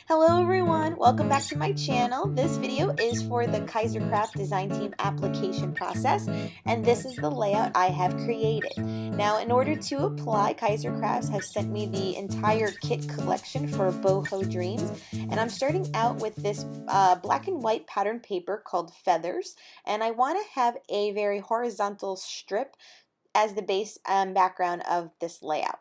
Hello everyone, welcome back to my channel. This video is for the Kaisercraft Design Team application process, and this is the layout I have created. Now, in order to apply, Kaisercrafts has sent me the entire kit collection for Boho Dreams, and I'm starting out with this black and white pattern paper called Feathers, and I want to have a very horizontal strip as the base and background of this layout.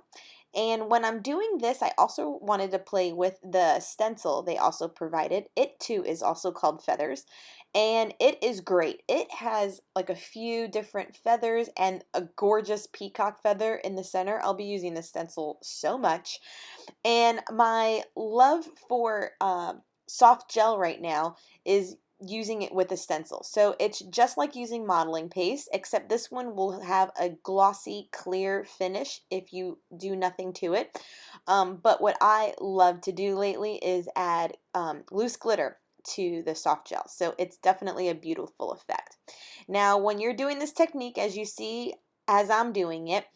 And when I'm doing this, I also wanted to play with the stencil they also provided. It too is also called Feathers, and it is great. It has like a few different feathers and a gorgeous peacock feather in the center. I'll be using this stencil so much. And my love for soft gel right now is using it with a stencil. So it's just like using modeling paste, except this one will have a glossy, clear finish if you do nothing to it. But what I love to do lately is add loose glitter to the soft gel. So it's definitely a beautiful effect. Now, when you're doing this technique, as you see as I'm doing it,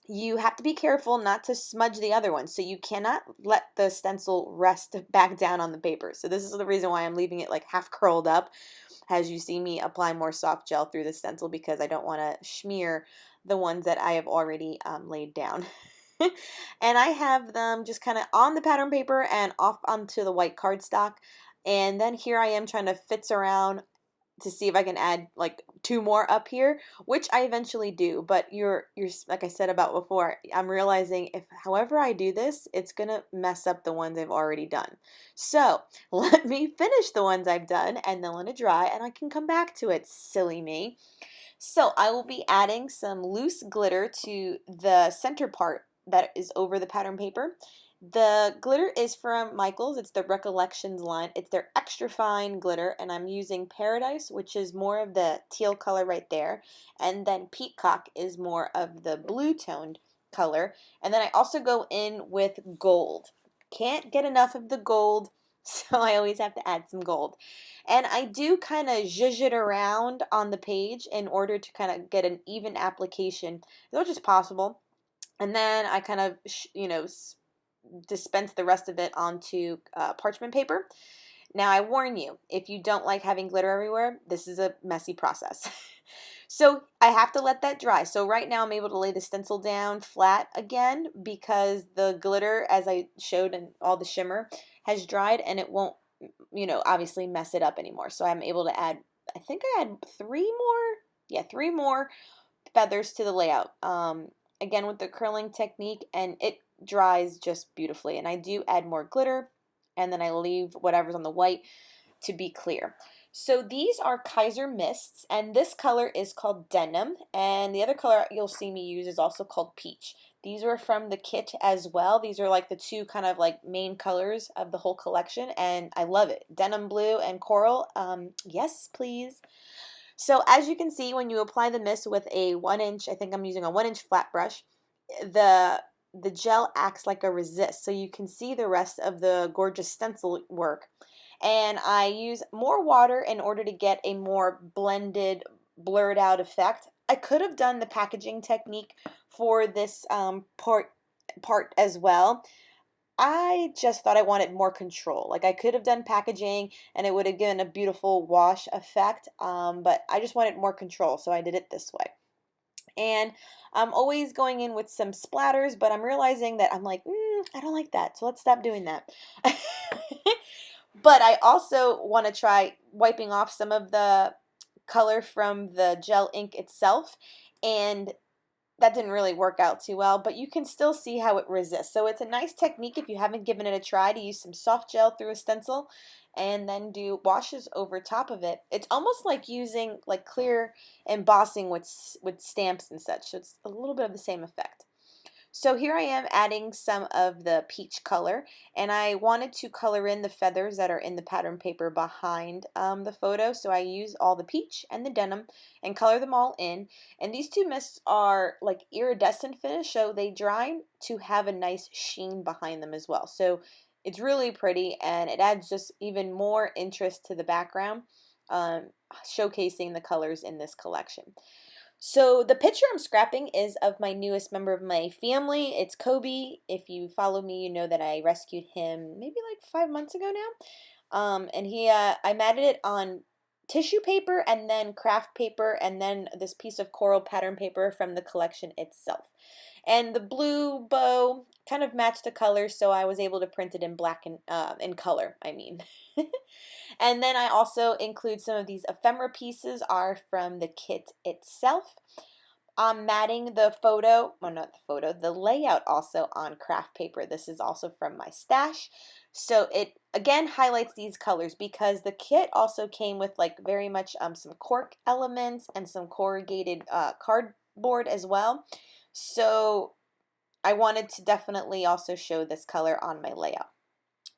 you have to be careful not to smudge the other one. So you cannot let the stencil rest back down on the paper. So this is the reason why I'm leaving it like half curled up as you see me apply more soft gel through the stencil, because I don't want to smear the ones that I have already laid down. And I have them just kind of on the pattern paper and off onto the white cardstock. And then here I am trying to fitz around to see if I can add like two more up here, which I eventually do. But you're like I said about before, I'm realizing if however I do this, it's gonna mess up the ones I've already done. So let me finish the ones I've done and then let it dry, and I can come back to it. Silly me. So I will be adding some loose glitter to the center part that is over the pattern paper. The glitter is from Michaels. It's the Recollections line. It's their extra fine glitter, and I'm using Paradise, which is more of the teal color right there, and then Peacock is more of the blue toned color. And then I also go in with gold. Can't get enough of the gold, so I always have to add some gold. And I do kind of zhuzh it around on the page in order to kind of get an even application as much as possible. And then I kind of, dispense the rest of it onto parchment paper. Now, I warn you, if you don't like having glitter everywhere, this is a messy process. So I have to let that dry. So right now I'm able to lay the stencil down flat again because the glitter, as I showed in all the shimmer, has dried and it won't, obviously mess it up anymore. So I'm able to add, I think I had three more feathers to the layout. Again with the curling technique, and it dries just beautifully. And I do add more glitter, and then I leave whatever's on the white to be clear. So these are Kaiser Mists, and this color is called Denim, and the other color you'll see me use is also called Peach. These are from the kit as well. These are like the two kind of like main colors of the whole collection, and I love it. Denim blue and coral. Yes, please. So as you can see, when you apply the mist with a 1 inch, I think I'm using a 1 inch flat brush, the gel acts like a resist, so you can see the rest of the gorgeous stencil work. And I use more water in order to get a more blended, blurred out effect. I could have done the packaging technique for this part as well. I just thought I wanted more control. Like I could have done packaging and it would have given a beautiful wash effect, but I just wanted more control, so I did it this way. And I'm always going in with some splatters, but I'm realizing that I'm like, I don't like that, so let's stop doing that. But I also want to try wiping off some of the color from the gel ink itself, and that didn't really work out too well, but you can still see how it resists. So it's a nice technique if you haven't given it a try to use some soft gel through a stencil and then do washes over top of it. It's almost like using like clear embossing with stamps and such. So it's a little bit of the same effect. So here I am adding some of the peach color, and I wanted to color in the feathers that are in the pattern paper behind the photo, so I use all the peach and the denim and color them all in. And these two mists are like iridescent finish, so they dry to have a nice sheen behind them as well. So it's really pretty, and it adds just even more interest to the background, showcasing the colors in this collection. So the picture I'm scrapping is of my newest member of my family. It's Kobe. If you follow me, you know that I rescued him maybe like 5 months ago now. I matted it on tissue paper and then craft paper and then this piece of coral pattern paper from the collection itself. And the blue bow kind of matched the colors, so I was able to print it in black and in color, I mean. And then I also include some of these ephemera pieces are from the kit itself. I'm matting the photo, well not the photo, the layout also on craft paper. This is also from my stash. So it again highlights these colors because the kit also came with like very much some cork elements and some corrugated cardboard as well. So I wanted to definitely also show this color on my layout.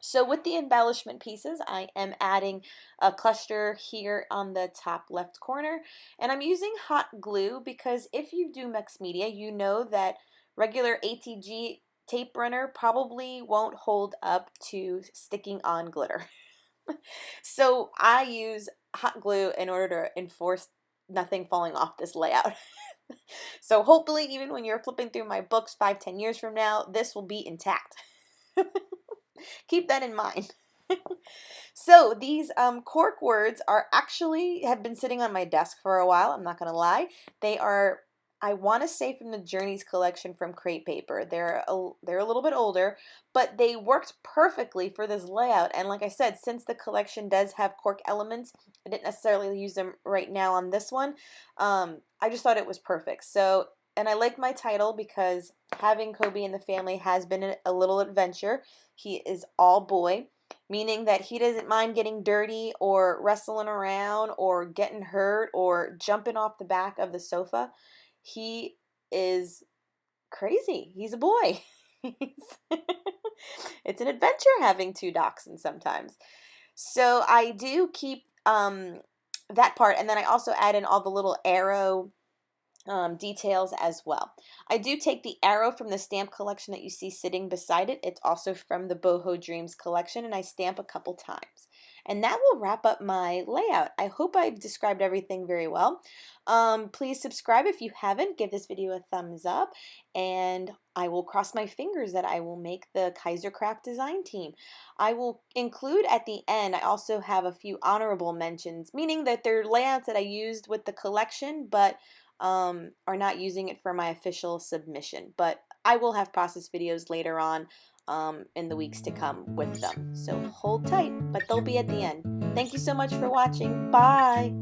So with the embellishment pieces, I am adding a cluster here on the top left corner, and I'm using hot glue because if you do mixed media, you know that regular ATG tape runner probably won't hold up to sticking on glitter. So I use hot glue in order to enforce nothing falling off this layout. So hopefully even when you're flipping through my books 5-10 years from now, this will be intact. Keep that in mind. So these cork words are actually have been sitting on my desk for a while. I'm not gonna lie. They are, I want to say, from the Journeys collection from Crate Paper. They're a little bit older, but they worked perfectly for this layout. And like I said, since the collection does have cork elements, I didn't necessarily use them right now on this one. I just thought it was perfect. So, and I like my title because having Kobe in the family has been a little adventure. He is all boy, meaning that he doesn't mind getting dirty or wrestling around or getting hurt or jumping off the back of the sofa. He is crazy. He's a boy. It's an adventure having two dachshunds sometimes. So I do keep that part, and then I also add in all the little arrow details as well. I do take the arrow from the stamp collection that you see sitting beside it. It's also from the Boho Dreams collection, and I stamp a couple times. And that will wrap up my layout. I hope I described everything very well. Please subscribe if you haven't. Give this video a thumbs up, and I will cross my fingers that I will make the Kaisercraft design team. I will include at the end, I also have a few honorable mentions, meaning that they're layouts that I used with the collection, but are not using it for my official submission. But I will have process videos later on in the weeks to come with them. So hold tight, but they'll be at the end. Thank you so much for watching. Bye!